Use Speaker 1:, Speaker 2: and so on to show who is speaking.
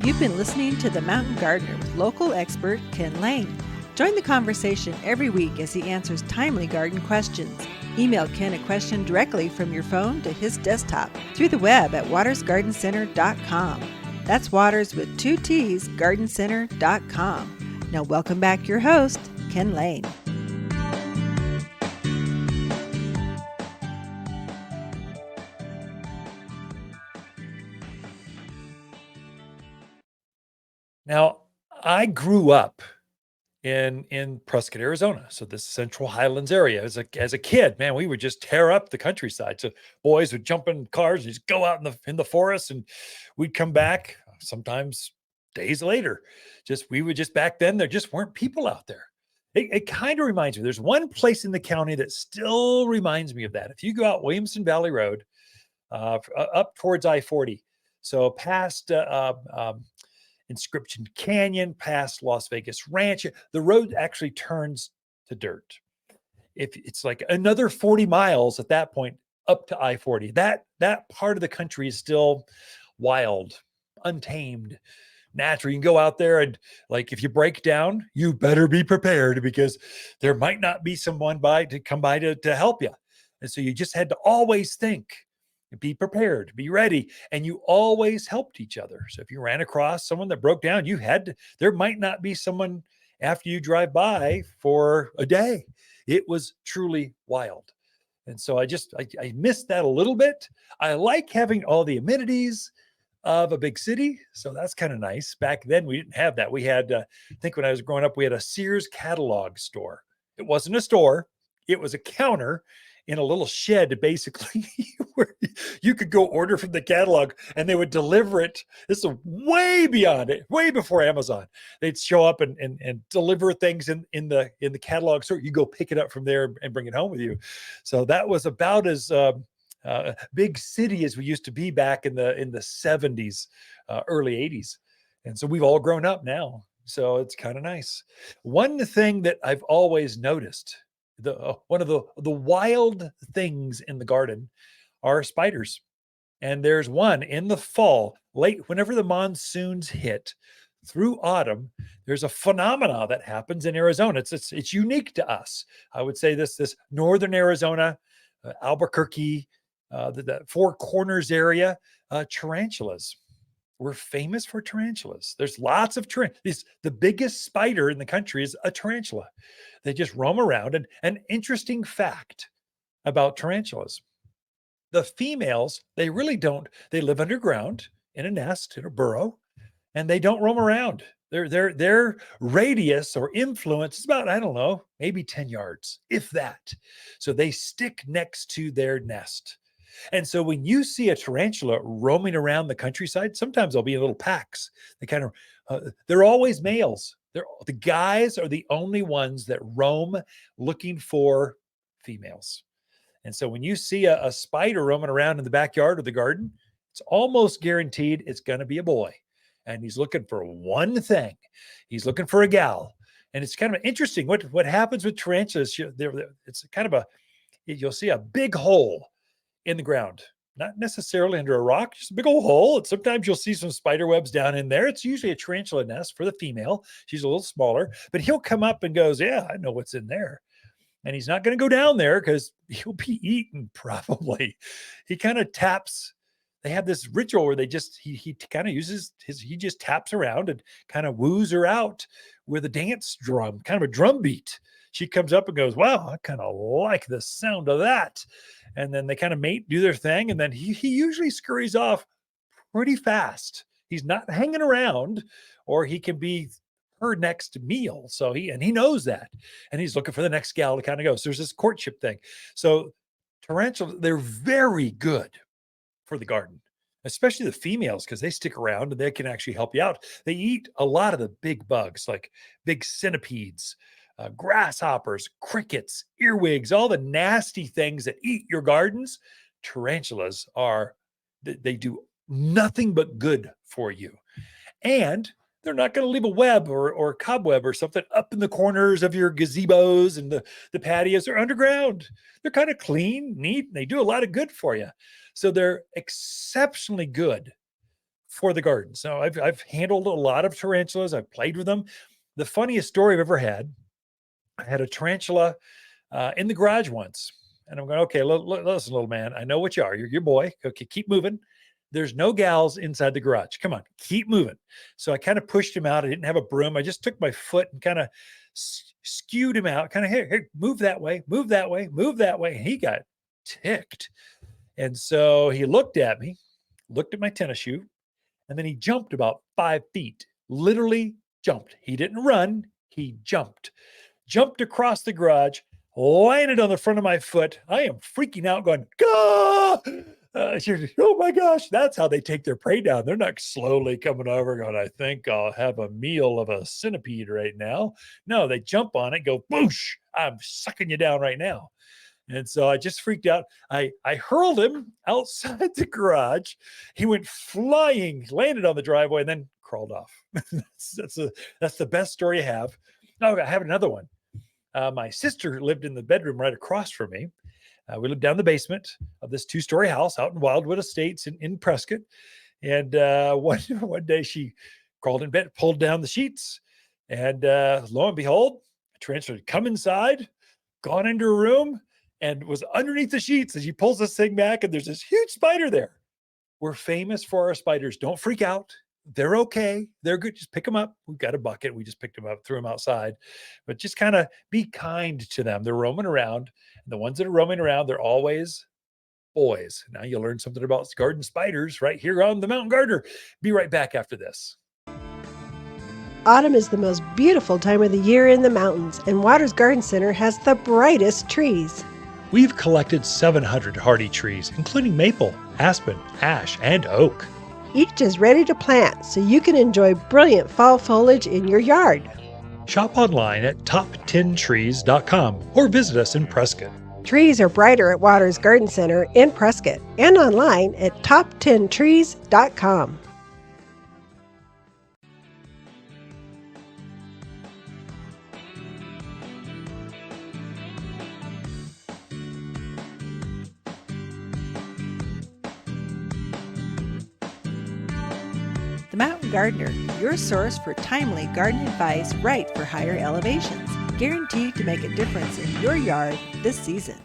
Speaker 1: You've been listening to The Mountain Gardener with local expert Ken Lane. Join the conversation every week as he answers timely garden questions. Email Ken a question directly from your phone to his desktop through the web at wattersgardencenter.com. That's Watters with 2 T's, gardencenter.com. Now welcome back your host, Ken Lane.
Speaker 2: Now, I grew up in Prescott, Arizona. So this Central Highlands area. As a kid, man, we would just tear up the countryside. So boys would jump in cars and just go out in the forest, and we'd come back sometimes days later. We would just back then there just weren't people out there. It kind of reminds me. There's one place in the county that still reminds me of that. If you go out Williamson Valley Road, up towards I-40, so past Inscription Canyon, past Las Vegas Ranch, the road actually turns to dirt. If it's like another 40 miles at that point up to I-40, that part of the country is still wild, untamed, natural. You can go out there and, like, if you break down, you better be prepared, because there might not be someone to come by to help you. And so you just had to always think, be prepared, be ready, and you always helped each other. So if you ran across someone that broke down, there might not be someone after you drive by for a day. It was truly wild. And so I missed that a little bit. I like having all the amenities of a big city. So that's kind of nice. Back then, we didn't have that. We had, I think when I was growing up, we had a Sears catalog store. It wasn't a store. It was a counter in a little shed, basically, where you could go order from the catalog and they would deliver it. This is way beyond it, way before Amazon. They'd show up and deliver things in the catalog store. You go pick it up from there and bring it home with you. So that was about as big city as we used to be back in the 70s, early 80s. And so we've all grown up now. So it's kind of nice. One thing that I've always noticed, one of the wild things in the garden are spiders. And there's one in the fall, late, whenever the monsoons hit through autumn, there's a phenomena that happens in Arizona. It's unique to us. I would say this northern Arizona, Albuquerque, the Four Corners area, tarantulas. We're famous for tarantulas. There's lots of tarantulas. The biggest spider in the country is a tarantula. They just roam around. And an interesting fact about tarantulas: the females, they really don't. They live underground in a nest, in a burrow, and they don't roam around. Their radius or influence is about, I don't know, maybe 10 yards, if that. So they stick next to their nest. And so when you see a tarantula roaming around the countryside, sometimes they'll be in little packs. They're always males. The guys are the only ones that roam looking for females. And so when you see a spider roaming around in the backyard or the garden, it's almost guaranteed it's going to be a boy. And he's looking for one thing. He's looking for a gal. And it's kind of interesting what happens with tarantulas. It's kind of you'll see a big hole in the ground, not necessarily under a rock, just a big old hole. And sometimes you'll see some spider webs down in there. It's usually a tarantula nest for the female. She's a little smaller, but he'll come up and goes, yeah, I know what's in there. And he's not going to go down there because he'll be eaten probably. He kind of taps. They have this ritual where he kind of uses he just taps around and kind of woos her out with a dance drum, kind of a drum beat. She comes up and goes, wow, I kind of like the sound of that. And then they kind of mate, do their thing. And then he usually scurries off pretty fast. He's not hanging around, or he can be her next meal. So he knows that. And he's looking for the next gal to kind of go. So there's this courtship thing. So tarantulas, they're very good for the garden, especially the females, because they stick around and they can actually help you out. They eat a lot of the big bugs, like big centipedes, grasshoppers, crickets, earwigs, all the nasty things that eat your gardens. Tarantulas they do nothing but good for you. And they're not going to leave a web or a cobweb or something up in the corners of your gazebos and the patios. They're underground. They're kind of clean, neat, and they do a lot of good for you. So they're exceptionally good for the garden. So I've handled a lot of tarantulas. I've played with them. The funniest story I've ever had, I had a tarantula in the garage once. And I'm going, okay, listen, little man, I know what you are. You're your boy. Okay, keep moving. There's no gals inside the garage. Come on, keep moving. So I kind of pushed him out. I didn't have a broom. I just took my foot and kind of skewed him out. Kind of, hey, move that way, move that way, move that way. And he got ticked. And so he looked at me, looked at my tennis shoe, and then he jumped about 5 feet, literally jumped. He didn't run. He jumped across the garage, landed on the front of my foot. I am freaking out going, "Gah!" Oh my gosh, that's how they take their prey down. They're not slowly coming over going, I think I'll have a meal of a centipede right now. No, they jump on it, go, boosh, I'm sucking you down right now. And so I just freaked out. I hurled him outside the garage. He went flying, landed on the driveway, and then crawled off. That's the best story I have. Oh, I have another one. My sister lived in the bedroom right across from me. We lived down the basement of this 2-story house out in Wildwood Estates in Prescott. And one day she crawled in bed, pulled down the sheets, and lo and behold, a tarantula had come inside, gone into her room, and was underneath the sheets. And she pulls this thing back, and there's this huge spider there. We're famous for our spiders. Don't freak out. They're okay. They're good. Just pick them up. We've got a bucket. We just picked them up, threw them outside. But just kind of be kind to them. They're roaming around. And the ones that are roaming around, they're always boys. Now you learn something about garden spiders right here on The Mountain Gardener. Be right back after this.
Speaker 3: Autumn is the most beautiful time of the year in the mountains, and Watters Garden Center has the brightest trees.
Speaker 2: We've collected 700 hardy trees, including maple, aspen, ash, and oak.
Speaker 3: Each is ready to plant, so you can enjoy brilliant fall foliage in your yard.
Speaker 2: Shop online at top10trees.com or visit us in Prescott.
Speaker 3: Trees are brighter at Watters Garden Center in Prescott and online at top10trees.com.
Speaker 1: The Mountain Gardener, your source for timely garden advice right for higher elevations. Guaranteed to make a difference in your yard this season.